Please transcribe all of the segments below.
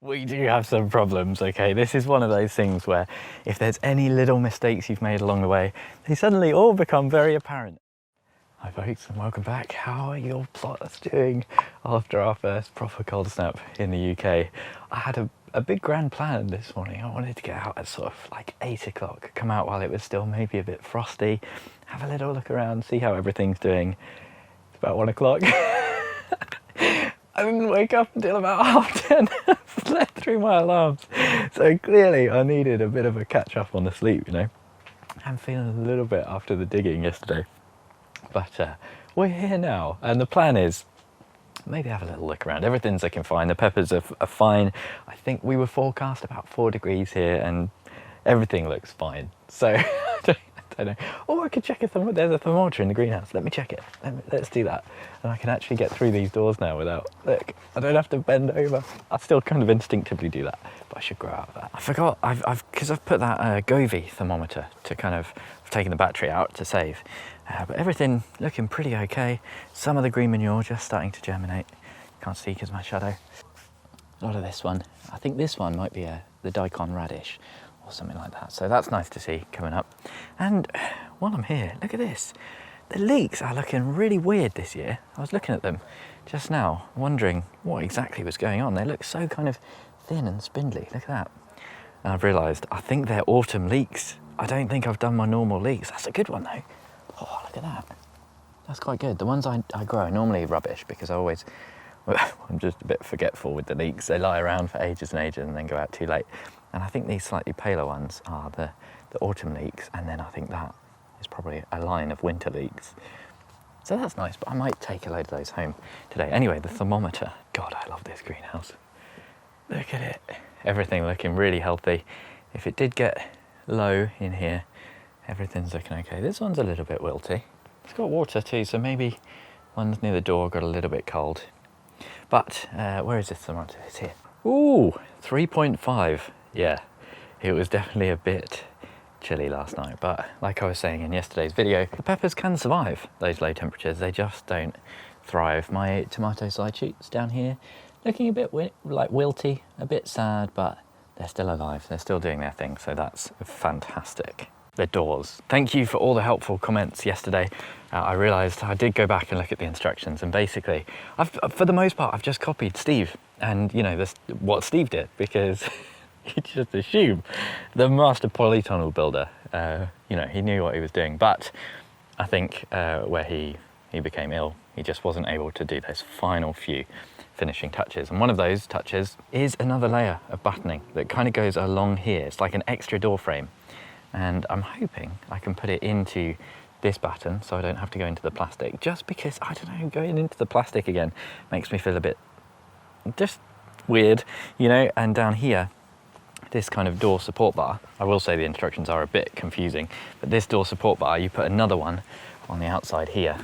We do have some problems, okay? This is one of those things where if there's any little mistakes you've made along the way, they suddenly all become very apparent. Hi folks, and welcome back. How are your plots doing after our first proper cold snap in the UK? I had a big grand plan this morning. I wanted to get out at sort of like 8 o'clock, come out while it was still maybe a bit frosty, have a little look around, see how everything's doing. It's about 1 o'clock. I didn't wake up until about 10:30. Slept through my alarms. So clearly I needed a bit of a catch up on the sleep, you know. I'm feeling a little bit after the digging yesterday. But we're here now, and the plan is maybe have a little look around. Everything's looking fine. The peppers are fine. I think we were forecast about 4 degrees here, and everything looks fine. So I don't know. Or I could check if there's a thermometer in the greenhouse. Let me check it. Let's do that. And I can actually get through these doors now without, look, I don't have to bend over. I still kind of instinctively do that, but I should grow out of that. I forgot, because I've put that Govee thermometer to kind of, I've taken the battery out to save. But everything looking pretty okay. Some of the green manure just starting to germinate. Can't see because my shadow. A lot of this one. I think this one might be the daikon radish or something like that. So that's nice to see coming up. And while I'm here, look at this. The leeks are looking really weird this year. I was looking at them just now, wondering what exactly was going on. They look so kind of thin and spindly. Look at that. And I've realised I think they're autumn leeks. I don't think I've done my normal leeks. That's a good one though. Oh, look at that. That's quite good. The ones I grow are normally rubbish because I'm just a bit forgetful with the leeks. They lie around for ages and ages and then go out too late. And I think these slightly paler ones are the autumn leeks, and then I think that is probably a line of winter leeks. So that's nice, but I might take a load of those home today. Anyway, the thermometer. God, I love this greenhouse. Look at it. Everything looking really healthy. If it did get low in here, everything's looking okay. This one's a little bit wilty. It's got water too, so maybe one's near the door got a little bit cold. But where is this thermometer? It's here. Ooh, 3.5. Yeah, it was definitely a bit chilly last night, but like I was saying in yesterday's video, the peppers can survive those low temperatures. They just don't thrive. My tomato side shoots down here looking a bit like wilty, a bit sad, but they're still alive. They're still doing their thing, so that's fantastic. The doors. Thank you for all the helpful comments yesterday. I realised I did go back and look at the instructions, and basically, for the most part, I've just copied Steve, and you know what Steve did, because you just assume the master polytunnel builder, you know, he knew what he was doing. But I think where he became ill, he just wasn't able to do those final few finishing touches. And one of those touches is another layer of battening that kind of goes along here. It's like an extra door frame. And I'm hoping I can put it into this batten so I don't have to go into the plastic, just because, I don't know, going into the plastic again makes me feel a bit just weird, you know. And down here, this kind of door support bar, I will say the instructions are a bit confusing, but this door support bar, you put another one on the outside here,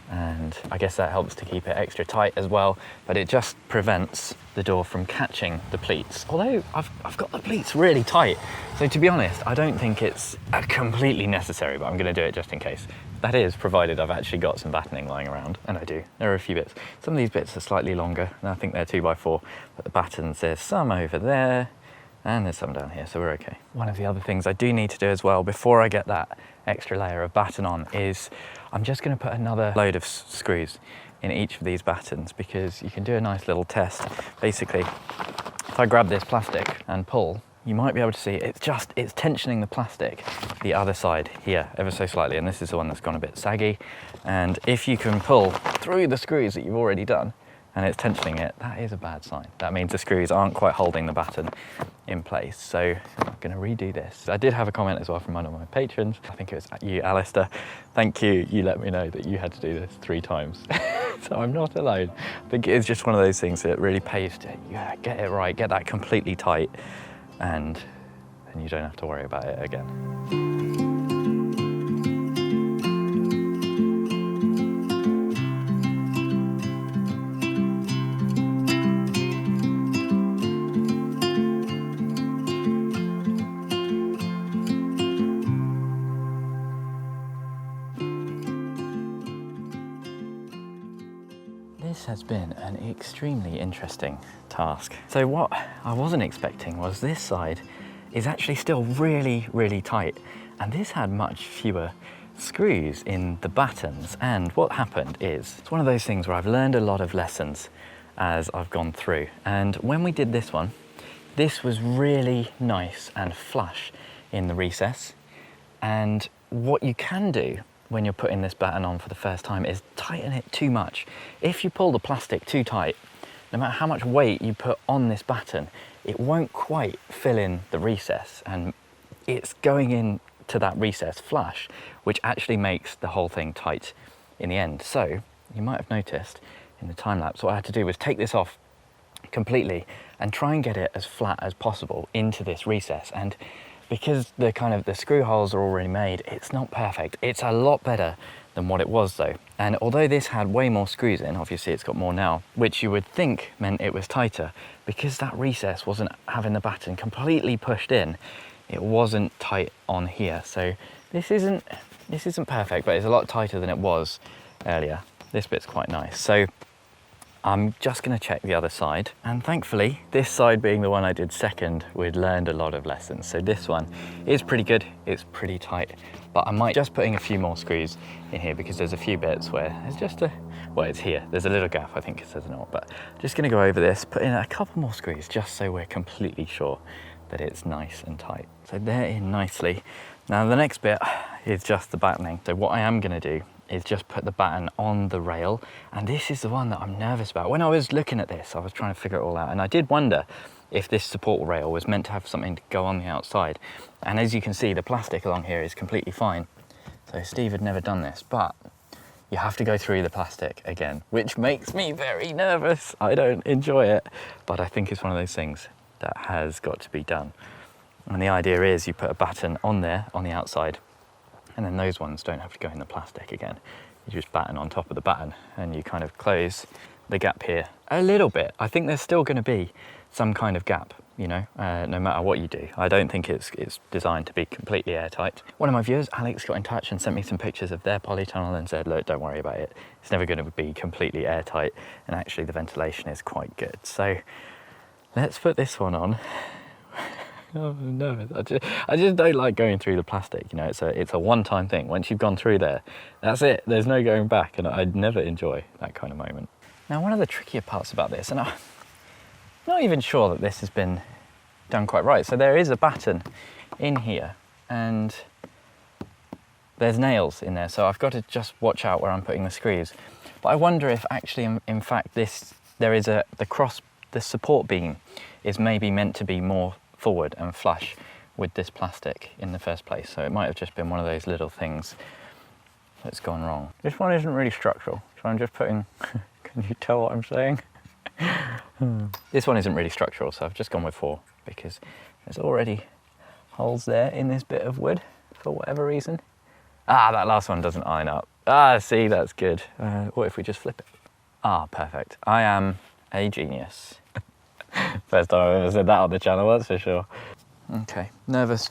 and I guess that helps to keep it extra tight as well, but it just prevents the door from catching the pleats. Although I've got the pleats really tight, so to be honest, I don't think it's completely necessary, but I'm going to do it just in case. That is, provided I've actually got some battening lying around, and I do. There are a few bits. Some of these bits are slightly longer, and I think they're 2x4, but the battens, there's some over there, and there's some down here, so we're okay. One of the other things I do need to do as well before I get that extra layer of batten on is I'm just going to put another load of screws in each of these battens, because you can do a nice little test. Basically, if I grab this plastic and pull, you might be able to see it's tensioning the plastic the other side here ever so slightly, and this is the one that's gone a bit saggy. And if you can pull through the screws that you've already done and it's tensioning it, that is a bad sign. That means the screws aren't quite holding the batten in place. So I'm going to redo this. I did have a comment as well from one of my patrons. I think it was you, Alistair. Thank you. You let me know that you had to do this 3 times. So I'm not alone. I think it is just one of those things that really pays to get it right, get that completely tight, and then you don't have to worry about it again. has been an extremely interesting task. So what I wasn't expecting was this side is actually still really, really tight. And this had much fewer screws in the battens. And what happened is, it's one of those things where I've learned a lot of lessons as I've gone through. And when we did this one, this was really nice and flush in the recess. And what you can do when you're putting this batten on for the first time is tighten it too much. If you pull the plastic too tight, no matter how much weight you put on this batten, it won't quite fill in the recess, and it's going in to that recess flush, which actually makes the whole thing tight in the end. So you might have noticed in the time lapse, what I had to do was take this off completely and try and get it as flat as possible into this recess. And because the screw holes are already made, it's not perfect. It's a lot better than what it was though. And although this had way more screws in, obviously it's got more now, which you would think meant it was tighter, because that recess wasn't having the batten completely pushed in, it wasn't tight on here. So this isn't perfect, but it's a lot tighter than it was earlier. This bit's quite nice. So I'm just going to check the other side, and thankfully this side being the one I did second, we'd learned a lot of lessons. So this one is pretty good, it's pretty tight, but I might just putting a few more screws in here because there's a few bits where there's just it's here, there's a little gap, I think it says not, but just going to go over this, put in a couple more screws just so we're completely sure that it's nice and tight. So they're in nicely. Now the next bit is just the battening. So what I am going to do is just put the batten on the rail, and this is the one that I'm nervous about. When I was looking at this, I was trying to figure it all out, and I did wonder if this support rail was meant to have something to go on the outside. And as you can see, the plastic along here is completely fine. So Steve had never done this, but you have to go through the plastic again, which makes me very nervous. I don't enjoy it, but I think it's one of those things that has got to be done. And the idea is you put a batten on there on the outside, and then those ones don't have to go in the plastic again. You just batten on top of the batten, and you kind of close the gap here a little bit. I think there's still going to be some kind of gap, you know, no matter what you do. I don't think it's designed to be completely airtight. One of my viewers, Alex, got in touch and sent me some pictures of their polytunnel and said, look, don't worry about it. It's never going to be completely airtight, and actually the ventilation is quite good. So let's put this one on. Oh, I'm nervous. I just don't like going through the plastic, you know. It's a one-time thing. Once you've gone through there, that's it. There's no going back, and I'd never enjoy that kind of moment. Now, one of the trickier parts about this, and I'm not even sure that this has been done quite right. So there is a batten in here, and there's nails in there, so I've got to just watch out where I'm putting the screws. But I wonder if actually, in fact, the support beam is maybe meant to be more forward and flush with this plastic in the first place. So it might have just been one of those little things that's gone wrong. This one isn't really structural, so I'm just putting, can you tell what I'm saying? This one isn't really structural, so I've just gone with 4 because there's already holes there in this bit of wood for whatever reason. Ah, that last one doesn't line up. Ah, see, that's good. What if we just flip it? Ah, perfect. I am a genius. First time I've ever said that on the channel, that's for sure. Okay, nervous.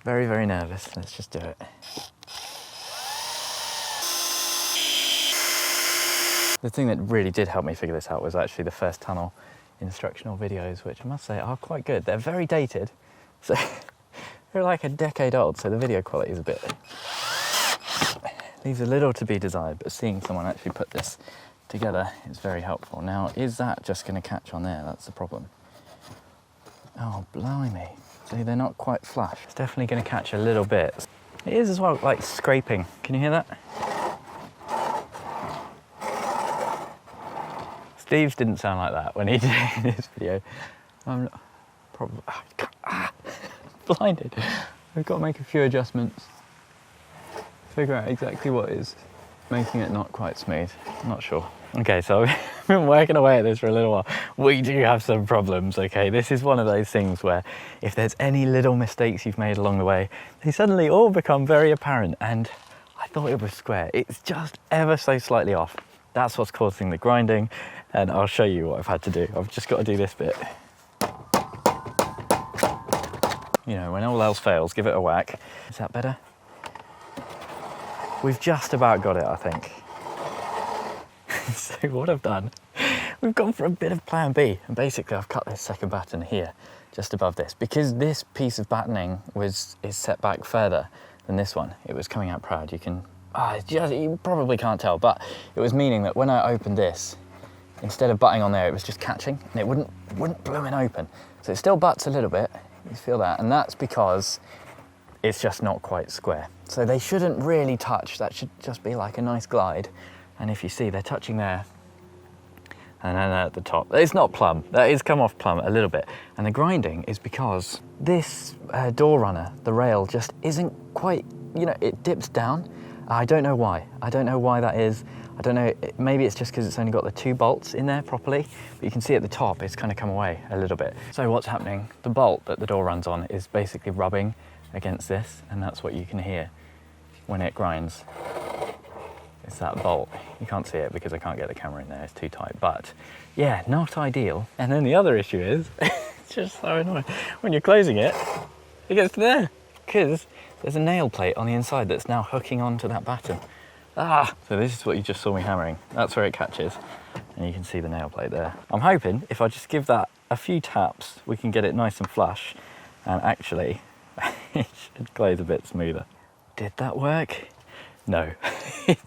Very, very nervous. Let's just do it. The thing that really did help me figure this out was actually the first tunnel instructional videos, which I must say are quite good. They're very dated, so they're like a decade old, so the video quality is a bit... leaves a little to be desired, but seeing someone actually put this together is very helpful. Now, is that just going to catch on there? That's the problem. Oh, blimey. See, they're not quite flush. It's definitely going to catch a little bit. It is as well, like scraping. Can you hear that? Steve's didn't sound like that when he did this video. I'm probably... blinded. We've got to make a few adjustments. Figure out exactly what is making it not quite smooth. I'm not sure. Okay, so I've been working away at this for a little while. We do have some problems, okay? This is one of those things where if there's any little mistakes you've made along the way, they suddenly all become very apparent, and I thought it was square. It's just ever so slightly off. That's what's causing the grinding, and I'll show you what I've had to do. I've just got to do this bit. You know, when all else fails, give it a whack. Is that better? We've just about got it, I think. So what I've done, we've gone for a bit of plan B, and basically I've cut this second batten here, just above this, because this piece of battening is set back further than this one. It was coming out proud. You can, you probably can't tell, but it was meaning that when I opened this, instead of butting on there, it was just catching, and it wouldn't blooming open. So it still butts a little bit. You feel that, and that's because it's just not quite square. So they shouldn't really touch. That should just be like a nice glide. And if you see, they're touching there, and then at the top. It's not plumb. That is come off plumb a little bit. And the grinding is because this door runner, the rail, just isn't quite, you know, it dips down. I don't know why. I don't know why that is. I don't know, maybe it's just because it's only got the 2 bolts in there properly, but you can see at the top it's kind of come away a little bit. So what's happening, the bolt that the door runs on is basically rubbing against this, and that's what you can hear when it grinds. It's that bolt. You can't see it because I can't get the camera in there, it's too tight, but yeah, not ideal. And then the other issue is, it's just so annoying, when you're closing it, it gets to there, because there's a nail plate on the inside that's now hooking onto that batten. So this is what you just saw me hammering. That's where it catches, and you can see the nail plate there. I'm hoping if I just give that a few taps, we can get it nice and flush, and actually, it should glaze a bit smoother. Did that work? No.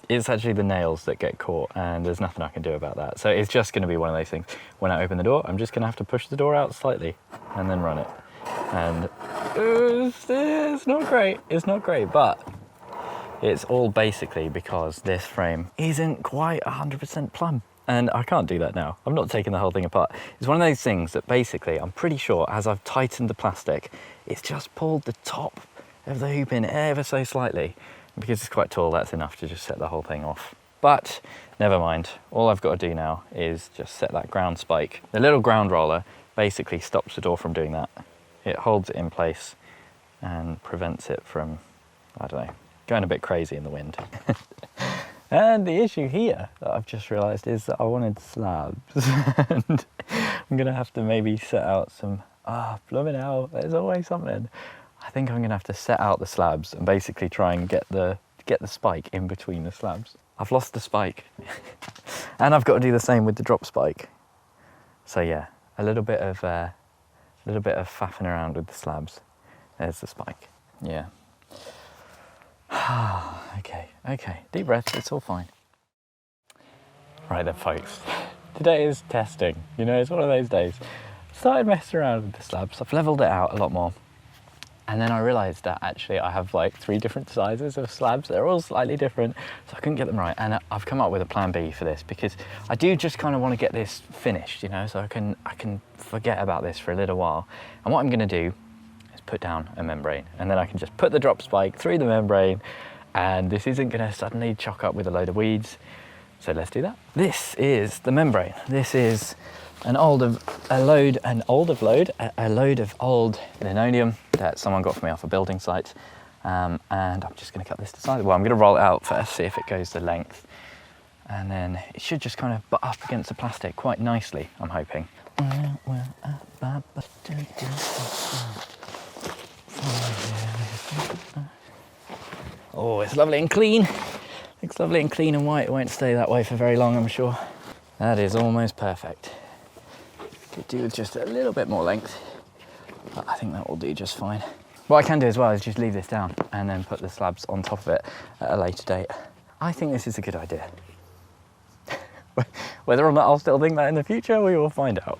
It's actually the nails that get caught, and there's nothing I can do about that. So it's just gonna be one of those things. When I open the door, I'm just gonna have to push the door out slightly, and then run it. And it's not great, but it's all basically because this frame isn't quite 100% plumb. And I can't do that now. I'm not taking the whole thing apart. It's one of those things that basically, I'm pretty sure, as I've tightened the plastic, it's just pulled the top of the hoop in ever so slightly. And because it's quite tall, that's enough to just set the whole thing off. But never mind. All I've got to do now is just set that ground spike. The little ground roller basically stops the door from doing that. It holds it in place and prevents it from, I don't know, going a bit crazy in the wind. And the issue here that I've just realised is that I wanted slabs. And I'm gonna have to maybe set out some, blooming hell, there's always something. I think I'm gonna have to set out the slabs and basically try and get the spike in between the slabs. I've lost the spike. And I've got to do the same with the drop spike. So yeah, a little bit of faffing around with the slabs. There's the spike, yeah. Okay, deep breath, it's all fine. Right then folks, today is testing. You know, it's one of those days. Started messing around with the slabs, I've leveled it out a lot more. And then I realised that actually I have like 3 different sizes of slabs. They're all slightly different, so I couldn't get them right. And I've come up with a plan B for this, because I do just kind of want to get this finished, you know, so I can forget about this for a little while. And what I'm going to do is put down a membrane, and then I can just put the drop spike through the membrane, and this isn't going to suddenly chock up with a load of weeds. So let's do that. This is the membrane. This is a load of old linoleum that someone got for me off a building site, and I'm just going to cut this to size. Well, I'm going to roll it out first, see if it goes the length, and then it should just kind of butt up against the plastic quite nicely, I'm hoping. Oh, it's lovely and clean. Looks lovely and clean and white. It won't stay that way for very long, I'm sure. That is almost perfect. Could do with just a little bit more length, but I think that will do just fine. What I can do as well is just leave this down and then put the slabs on top of it at a later date. I think this is a good idea. Whether or not I'll still think that in the future, we will find out.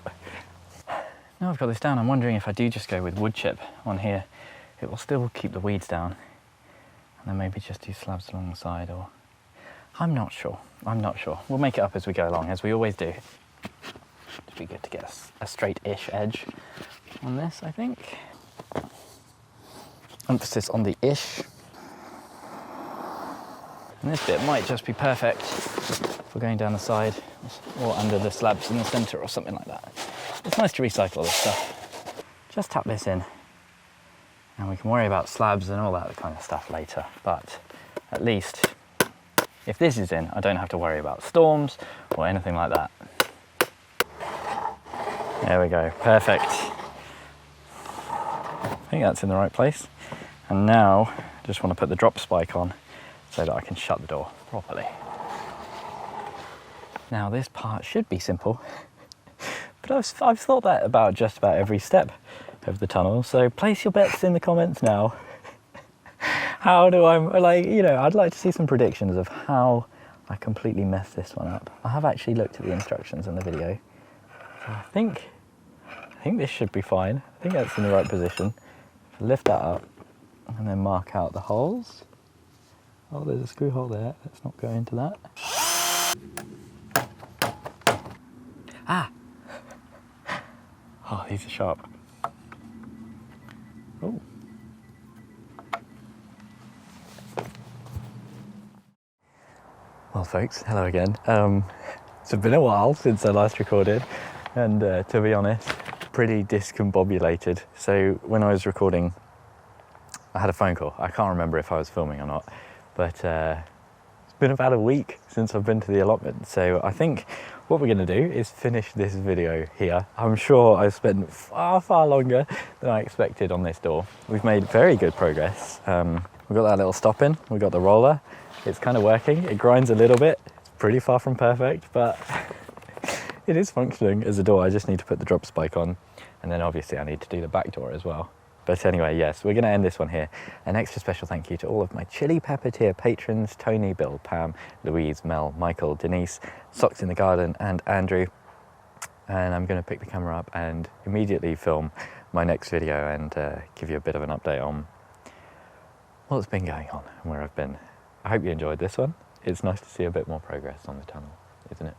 Now I've got this down, I'm wondering if I do just go with wood chip on here, it will still keep the weeds down. And then maybe just do slabs along the side, or... I'm not sure. We'll make it up as we go along, as we always do. It'd be good to get a straight-ish edge on this, I think. Emphasis on the ish. And this bit might just be perfect for going down the side or under the slabs in the centre or something like that. It's nice to recycle this stuff. Just tap this in and we can worry about slabs and all that kind of stuff later. But at least if this is in, I don't have to worry about storms or anything like that. There we go, perfect. I think that's in the right place. And now I just want to put the drop spike on so that I can shut the door properly. Now this part should be simple, but I've thought that about just about every step of the tunnel, so place your bets in the comments now. How do I, like, you know, I'd like to see some predictions of how I completely messed this one up. I have actually looked at the instructions in the video, so I think this should be fine. I think that's in the right position. Lift that up and then mark out the holes. Oh, there's a screw hole there. Let's not go into that. Ah! Oh, these are sharp. Oh. Well, folks, hello again. It's been a while since I last recorded, and to be honest, pretty discombobulated. So when I was recording, I had a phone call. I can't remember if I was filming or not, but it's been about a week since I've been to the allotment. So I think what we're going to do is finish this video here. I'm sure I've spent far longer than I expected on this door. We've made very good progress. We've got that little stop in, we've got the roller. It's kind of working. It grinds a little bit. It's pretty far from perfect, but it is functioning as a door. I just need to put the drop spike on, and then obviously I need to do the back door as well. But anyway, yes, we're going to end this one here. An extra special thank you to all of my Chili Pepper tier patrons: Tony, Bill, Pam, Louise, Mel, Michael, Denise, Socks in the Garden, and Andrew. And I'm going to pick the camera up and immediately film my next video and give you a bit of an update on what's been going on and where I've been. I hope you enjoyed this one. It's nice to see a bit more progress on the tunnel, isn't it?